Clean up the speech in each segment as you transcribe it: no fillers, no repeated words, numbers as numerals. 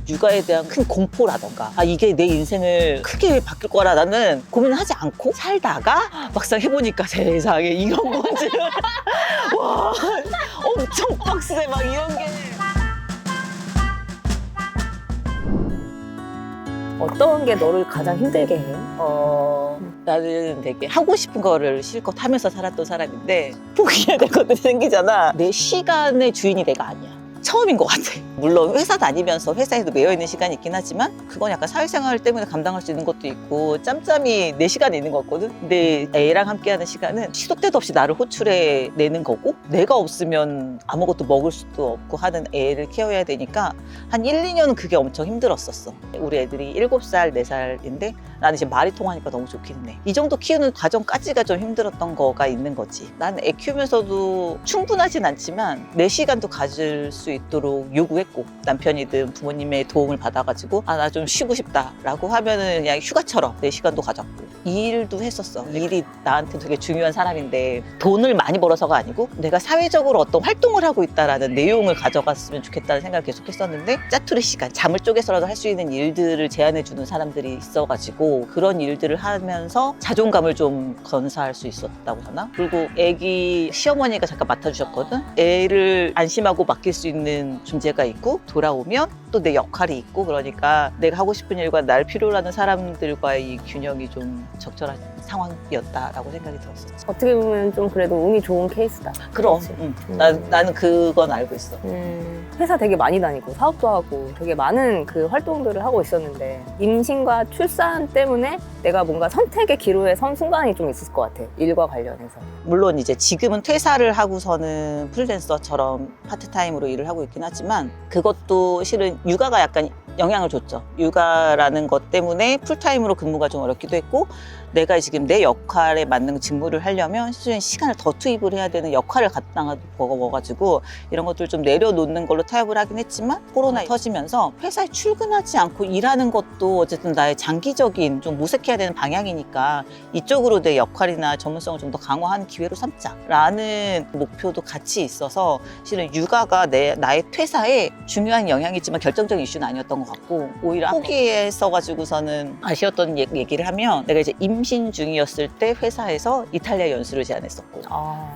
육아에 대한 큰 공포라던가 이게 내 인생을 크게 바뀔 거라는 고민을 하지 않고 살다가 막상 해보니까 세상에 이런 건지 와 엄청 빡세 막 이런 게 어떤 게 너를 가장 힘들게 해? 나는 되게 하고 싶은 거를 실컷 하면서 살았던 사람인데 포기해야 될 것들이 생기잖아. 내 시간의 주인이 내가 아니야. 처음인 것 같아. 물론 회사 다니면서 회사에도 매여있는 시간이 있긴 하지만 그건 약간 사회생활 때문에 감당할 수 있는 것도 있고 짬짬이 내 시간에 있는 거거든. 근데 애랑 함께하는 시간은 시도 때도 없이 나를 호출해 내는 거고 내가 없으면 아무것도 먹을 수도 없고 하는 애를 케어해야 되니까 한 1, 2년은 그게 엄청 힘들었었어. 우리 애들이 7살, 4살인데 나는 이제 말이 통하니까 너무 좋기는 해. 이 정도 키우는 과정까지가 좀 힘들었던 거가 있는 거지. 나는 애 키우면서도 충분하진 않지만 내 시간도 가질 수 있도록 요구했고 남편이든 부모님의 도움을 받아가지고 나 좀 쉬고 싶다라고 하면은 그냥 휴가처럼 내 시간도 가졌고 이 일도 했었어. 일이 나한테 되게 중요한 사람인데 돈을 많이 벌어서가 아니고 내가 사회적으로 어떤 활동을 하고 있다라는 내용을 가져갔으면 좋겠다는 생각을 계속 했었는데 짜투리 시간, 잠을 쪼개서라도 할 수 있는 일들을 제안해주는 사람들이 있어가지고 그런 일들을 하면서 자존감을 좀 건사할 수 있었다고 하나? 그리고 애기 시어머니가 잠깐 맡아주셨거든? 애를 안심하고 맡길 수 있는 존재가 있고 돌아오면 또 내 역할이 있고 그러니까 내가 하고 싶은 일과 날 필요로 하는 사람들과의 이 균형이 좀 적절한 상황이었다라고 생각이 들었었지. 어떻게 보면 좀 그래도 운이 좋은 케이스다. 그럼 그치? 나는 그건 알고 있어. 회사 되게 많이 다니고 사업도 하고 되게 많은 그 활동들을 하고 있었는데 임신과 출산 때문에 내가 뭔가 선택의 기로에 선 순간이 좀 있을 것 같아. 일과 관련해서. 물론 이제 지금은 퇴사를 하고서는 프리랜서처럼 파트타임으로 일을 하고 있긴 하지만 그것도 실은 육아가 약간 영향을 줬죠. 육아라는 것 때문에 풀타임으로 근무가 좀 어렵기도 했고 내가 지금 내 역할에 맞는 직무를 하려면 실은 시간을 더 투입을 해야 되는 역할을 갖다가 먹어가지고 이런 것들 좀 내려놓는 걸로 타협을 하긴 했지만 코로나 터지면서 회사에 출근하지 않고 일하는 것도 어쨌든 나의 장기적인 좀 모색해야 되는 방향이니까 이쪽으로 내 역할이나 전문성을 좀 더 강화하는 기회로 삼자라는 목표도 같이 있어서 실은 육아가 나의 퇴사에 중요한 영향이지만 결정적인 이슈는 아니었던 것 같고 오히려 포기했어가지고서는 아쉬웠던 얘기를 하면 내가 이제 임신 중이었을 때 회사에서 이탈리아 연수를 제안했었고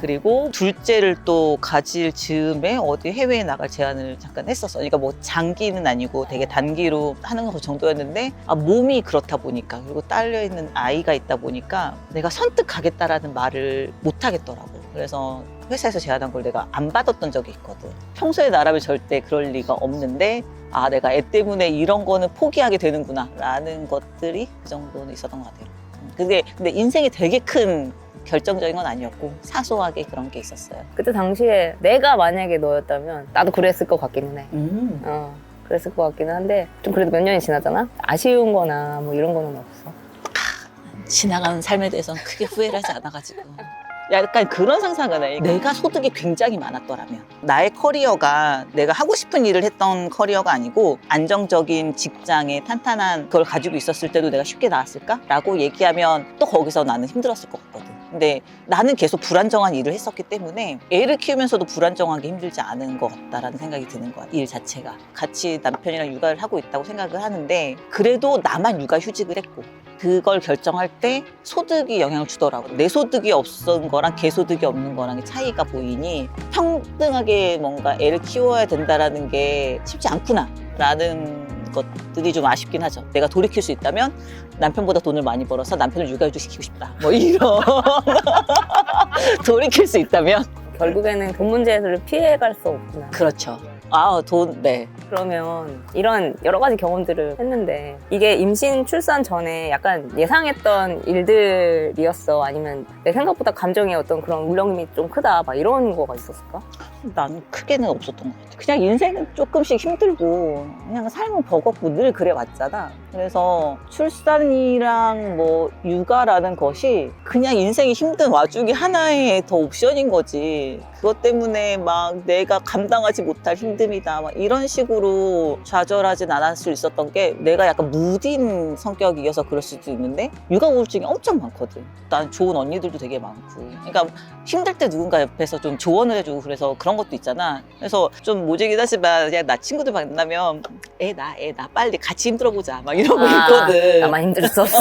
그리고 둘째를 또 가질 즈음에 어디 해외에 나갈 제안을 잠깐 했었어. 그러니까 뭐 장기는 아니고 되게 단기로 하는 거 정도였는데 몸이 그렇다 보니까 그리고 딸려있는 아이가 있다 보니까 내가 선뜻 가겠다라는 말을 못 하겠더라고. 그래서 회사에서 제안한 걸 내가 안 받았던 적이 있거든. 평소에 나라면 절대 그럴 리가 없는데 내가 애 때문에 이런 거는 포기하게 되는구나 라는 것들이 그 정도는 있었던 것 같아요. 근데 인생에 되게 큰 결정적인 건 아니었고 사소하게 그런 게 있었어요. 그때 당시에 내가 만약에 너였다면 나도 그랬을 것 같기는 해. 그랬을 것 같기는 한데 좀 그래도 몇 년이 지났잖아? 아쉬운 거나 뭐 이런 거는 없어? 지나가는 삶에 대해서는 크게 후회를 하지 않아가지고 약간 그런 상상을 해. 내가 소득이 굉장히 많았더라면 나의 커리어가 내가 하고 싶은 일을 했던 커리어가 아니고 안정적인 직장에 탄탄한 걸 가지고 있었을 때도 내가 쉽게 나왔을까? 라고 얘기하면 또 거기서 나는 힘들었을 것 같거든. 근데 나는 계속 불안정한 일을 했었기 때문에 애를 키우면서도 불안정한 게 힘들지 않은 것 같다라는 생각이 드는 거야. 일 자체가. 같이 남편이랑 육아를 하고 있다고 생각을 하는데 그래도 나만 육아휴직을 했고 그걸 결정할 때 소득이 영향을 주더라고. 내 소득이 없은 거랑 걔 소득이 없는 거랑 차이가 보이니 평등하게 뭔가 애를 키워야 된다라는 게 쉽지 않구나 라는 것들이 좀 아쉽긴 하죠. 내가 돌이킬 수 있다면 남편보다 돈을 많이 벌어서 남편을 육아휴직 시키고 싶다 뭐 이런 돌이킬 수 있다면 결국에는 돈 문제를 피해갈 수 없구나. 그렇죠. 네. 그러면 이런 여러 가지 경험들을 했는데 이게 임신 출산 전에 약간 예상했던 일들이었어? 아니면 내 생각보다 감정의 어떤 그런 울렁임이 좀 크다 막 이런 거가 있었을까? 나는 크게는 없었던 것 같아. 그냥 인생은 조금씩 힘들고 그냥 삶은 버겁고 늘 그래 왔잖아. 그래서 출산이랑 뭐 육아라는 것이 그냥 인생이 힘든 와중에 하나의 더 옵션인 거지. 그것 때문에 막 내가 감당하지 못할 힘든 힘듦이다 막 이런 식으로 좌절하진 않을 수 있었던 게 내가 약간 무딘 성격이어서 그럴 수도 있는데 육아 우울증이 엄청 많거든. 난 좋은 언니들도 되게 많고 그러니까 힘들 때 누군가 옆에서 좀 조언을 해주고 그래서 그런 것도 있잖아. 그래서 좀 모질긴 하지만 그냥 나 친구들 만나면 애 나 빨리 같이 힘들어보자 막 이러고 있거든. 나만 힘들 수 없어.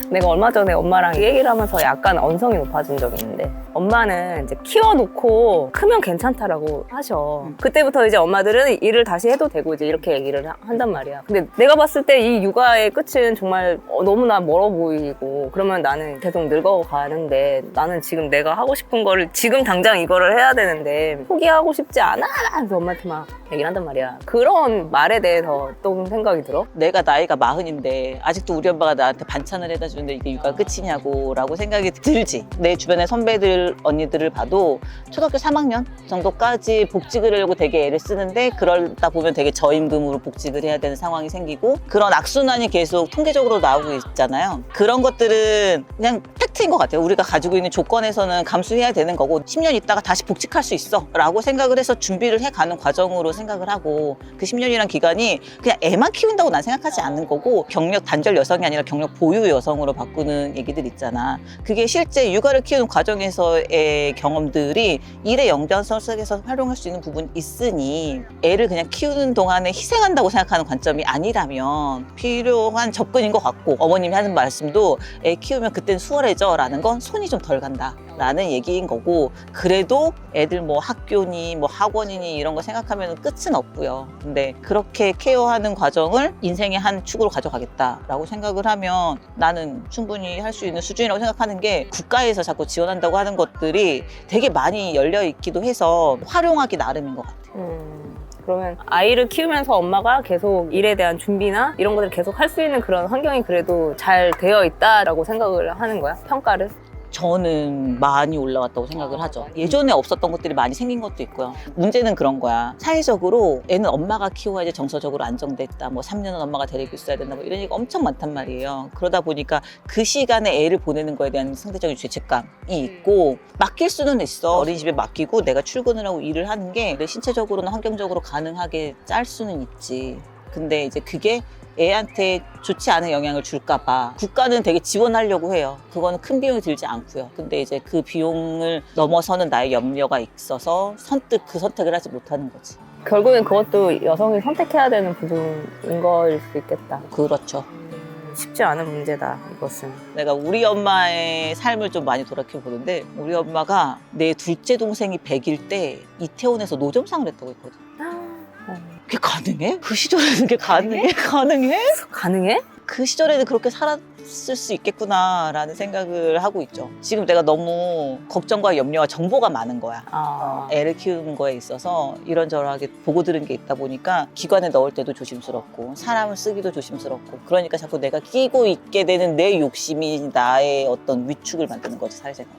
내가 얼마 전에 엄마랑 얘기를 하면서 약간 언성이 높아진 적이 있는데 엄마는 이제 키워놓고 크면 괜찮다라고 하셔. 그때부터 이제 엄마들은 일을 다시 해도 되고 이제 이렇게 얘기를 한단 말이야. 근데 내가 봤을 때 이 육아의 끝은 정말 너무나 멀어 보이고 그러면 나는 계속 늙어가는데 나는 지금 내가 하고 싶은 거를 지금 당장 이거를 해야 되는데 포기하고 싶지 않아. 그래서 엄마한테 막 얘기를 한단 말이야. 그런 말에 대해서 또 생각이 들어. 내가 나이가 40인데 아직도 우리 엄마가 나한테 반찬을 해다 주는데 이게 육아 끝이냐고 라고 생각이 들지. 내 주변의 선배들 언니들을 봐도 초등학교 3학년 정도까지 복직을 하려고 되게 애를 쓰는데 그러다 보면 되게 저임금으로 복직을 해야 되는 상황이 생기고 그런 악순환이 계속 통계적으로 나오고 있잖아요. 그런 것들은 그냥 팩트인 것 같아요. 우리가 가지고 있는 조건에서는 감수해야 되는 거고 10년 있다가 다시 복직할 수 있어 라고 생각을 해서 준비를 해가는 과정으로 생각을 하고 그 10년이란 기간이 그냥 애만 키운다고 난 생각하지 않는 거고 경력 단절 여성이 아니라 경력 보유 여성으로 바꾸는 얘기들 있잖아. 그게 실제 육아를 키우는 과정에서의 경험들이 일의 연장선 속에서 활용할 수 있는 부분이 있으니 애를 그냥 키우는 동안에 희생한다고 생각하는 관점이 아니라면 필요한 접근인 것 같고 어머님이 하는 말씀도 애 키우면 그땐 수월해져 라는 건 손이 좀 덜 간다 라는 얘기인 거고 그래도 애들 뭐 학교니 뭐 학원이니 이런 거 생각하면 끝은 없고요. 근데 그렇게 케어하는 과정을 인생의 한 축으로 가져가겠다라고 생각을 하면 나는 충분히 할 수 있는 수준이라고 생각하는 게 국가에서 자꾸 지원한다고 하는 것들이 되게 많이 열려 있기도 해서 활용하기 나름인 것 같아요. 그러면 아이를 키우면서 엄마가 계속 일에 대한 준비나 이런 것들을 계속 할 수 있는 그런 환경이 그래도 잘 되어 있다라고 생각을 하는 거야? 평가를? 저는 많이 올라왔다고 생각을 하죠. 예전에 없었던 것들이 많이 생긴 것도 있고요. 문제는 그런 거야. 사회적으로 애는 엄마가 키워야지 정서적으로 안정됐다. 뭐 3년은 엄마가 데리고 있어야 된다. 뭐 이런 얘기가 엄청 많단 말이에요. 그러다 보니까 그 시간에 애를 보내는 거에 대한 상대적인 죄책감이 있고 맡길 수는 있어. 어린이집에 맡기고 내가 출근을 하고 일을 하는 게 내 신체적으로나 환경적으로 가능하게 짤 수는 있지. 근데 이제 그게 애한테 좋지 않은 영향을 줄까 봐 국가는 되게 지원하려고 해요. 그거는 큰 비용이 들지 않고요. 근데 이제 그 비용을 넘어서는 나의 염려가 있어서 선뜻 그 선택을 하지 못하는 거지. 결국엔 그것도 여성이 선택해야 되는 부분인 거일 수 있겠다. 그렇죠. 쉽지 않은 문제다, 이것은. 내가 우리 엄마의 삶을 좀 많이 돌이켜보는데 우리 엄마가 내 둘째 동생이 100일 때 이태원에서 노점상을 했다고 했거든. 그게 가능해? 그 시절에는 그게 가능해? 가능해? 가능해? 그 시절에는 그렇게 살았을 수 있겠구나라는 생각을 하고 있죠. 지금 내가 너무 걱정과 염려와 정보가 많은 거야. 애를 키우는 거에 있어서 이런저런하게 보고 들은 게 있다 보니까 기관에 넣을 때도 조심스럽고 사람을 쓰기도 조심스럽고 그러니까 자꾸 내가 끼고 있게 되는 내 욕심이 나의 어떤 위축을 만드는 거지, 사회생활에.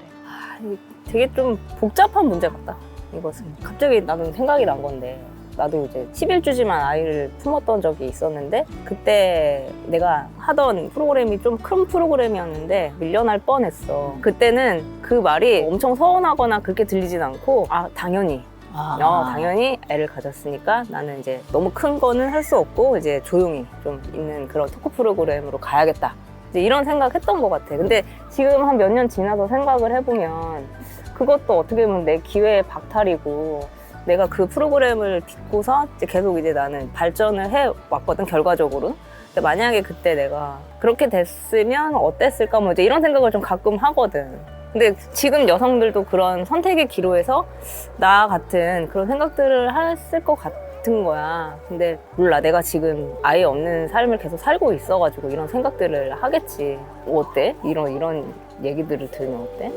되게 좀 복잡한 문제 같다, 이것은. 갑자기 나도 생각이 난 건데 나도 이제 11주지만 아이를 품었던 적이 있었는데 그때 내가 하던 프로그램이 좀 큰 프로그램이었는데 밀려날 뻔했어. 그때는 그 말이 엄청 서운하거나 그렇게 들리진 않고 당연히 당연히 애를 가졌으니까 나는 이제 너무 큰 거는 할 수 없고 이제 조용히 좀 있는 그런 토크 프로그램으로 가야겠다. 이제 이런 생각했던 것 같아. 근데 지금 한 몇 년 지나서 생각을 해보면 그것도 어떻게 보면 내 기회의 박탈이고 내가 그 프로그램을 딛고서 이제 계속 이제 나는 발전을 해왔거든, 결과적으로. 근데 만약에 그때 내가 그렇게 됐으면 어땠을까 뭐 이제 이런 생각을 좀 가끔 하거든. 근데 지금 여성들도 그런 선택의 기로에서 나 같은 그런 생각들을 했을 것 같은 거야. 근데 몰라, 내가 지금 아예 없는 삶을 계속 살고 있어가지고 이런 생각들을 하겠지. 뭐 어때? 이런 얘기들을 들으면 어때?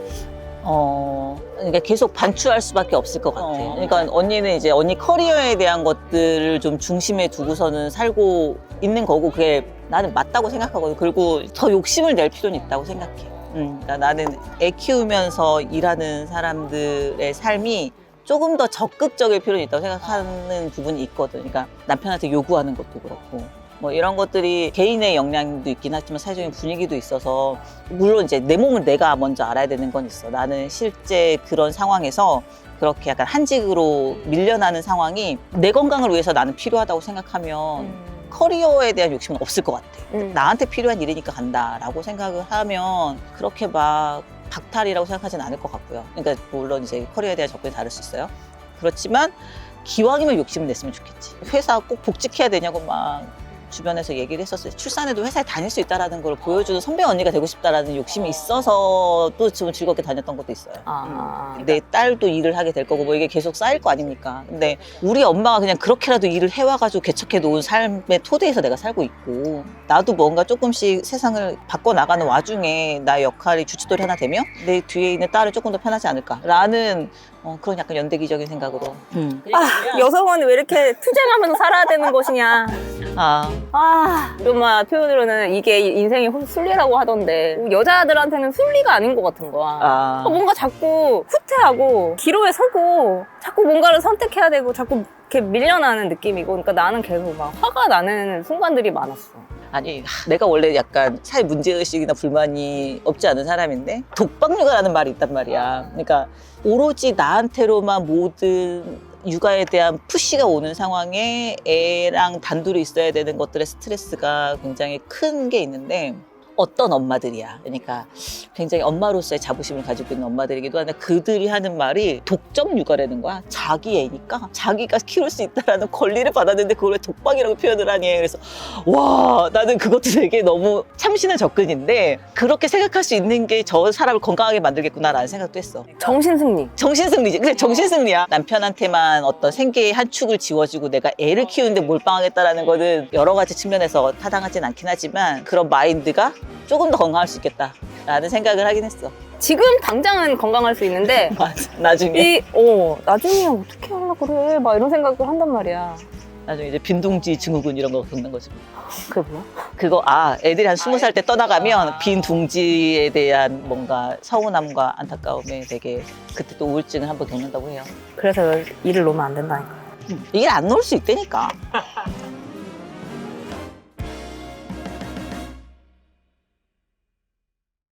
그러니까 계속 반추할 수밖에 없을 것 같아. 그러니까 언니는 이제 언니 커리어에 대한 것들을 좀 중심에 두고서는 살고 있는 거고 그게 나는 맞다고 생각하거든. 그리고 더 욕심을 낼 필요는 있다고 생각해. 그러니까 나는 애 키우면서 일하는 사람들의 삶이 조금 더 적극적일 필요는 있다고 생각하는 부분이 있거든. 그러니까 남편한테 요구하는 것도 그렇고 뭐 이런 것들이 개인의 역량도 있긴 하지만 사회적인 분위기도 있어서 물론 이제 내 몸을 내가 먼저 알아야 되는 건 있어. 나는 실제 그런 상황에서 그렇게 약간 한직으로 밀려나는 상황이 내 건강을 위해서 나는 필요하다고 생각하면 커리어에 대한 욕심은 없을 것 같아. 나한테 필요한 일이니까 간다라고 생각을 하면 그렇게 막 박탈이라고 생각하진 않을 것 같고요. 그러니까 물론 이제 커리어에 대한 접근이 다를 수 있어요. 그렇지만 기왕이면 욕심을 냈으면 좋겠지. 회사 꼭 복직해야 되냐고 막 주변에서 얘기를 했었어요. 출산해도 회사에 다닐 수 있다는 걸 보여주는 선배 언니가 되고 싶다라는 욕심이 있어서 또 좀 즐겁게 다녔던 것도 있어요. 내 딸도 일을 하게 될 거고 뭐 이게 계속 쌓일 거 아닙니까? 근데 우리 엄마가 그냥 그렇게라도 일을 해와가지고 개척해 놓은 삶의 토대에서 내가 살고 있고 나도 뭔가 조금씩 세상을 바꿔나가는 와중에 나의 역할이 주춧돌이 하나 되면 내 뒤에 있는 딸은 조금 더 편하지 않을까라는 그런 약간 연대기적인 생각으로. 여성은 왜 이렇게 투쟁하면서 살아야 되는 것이냐. 좀 표현으로는 이게 인생의 순리라고 하던데 여자들한테는 순리가 아닌 것 같은 거야. 뭔가 자꾸 후퇴하고 기로에 서고 자꾸 뭔가를 선택해야 되고 자꾸 이렇게 밀려나는 느낌이고 그러니까 나는 계속 막 화가 나는 순간들이 많았어. 아니 내가 원래 약간 사회 문제의식이나 불만이 없지 않은 사람인데 독박육아라는 말이 있단 말이야. 그러니까 오로지 나한테로만 모든 육아에 대한 푸시가 오는 상황에 애랑 단둘이 있어야 되는 것들의 스트레스가 굉장히 큰 게 있는데 어떤 엄마들이야. 그러니까 굉장히 엄마로서의 자부심을 가지고 있는 엄마들이기도 한데 그들이 하는 말이 독점 육아라는 거야. 자기 애니까 자기가 키울 수 있다라는 권리를 받았는데 그걸 왜 독박이라고 표현을 하니. 그래서 와 나는 그것도 되게 너무 참신한 접근인데 그렇게 생각할 수 있는 게 저 사람을 건강하게 만들겠구나라는 생각도 했어. 정신승리. 정신승리지. 그래 정신승리야. 남편한테만 어떤 생계의 한 축을 지워주고 내가 애를 키우는데 몰빵하겠다라는 거는 여러 가지 측면에서 타당하진 않긴 하지만 그런 마인드가 조금 더 건강할 수 있겠다라는 생각을 하긴 했어. 지금 당장은 건강할 수 있는데 맞아. 나중에 나중에 어떻게 하려고 그래 막 이런 생각을 한단 말이야. 나중에 이제 빈둥지 증후군 이런 거 겪는 거지. 그게 뭐야? 그거 애들이 한 20살 때 떠나가면 빈둥지에 대한 뭔가 서운함과 안타까움에 되게 그때 또 우울증을 한번 겪는다고 해요. 그래서 일을 놓으면 안 된다니까. 일 안 놓을 수 있다니까.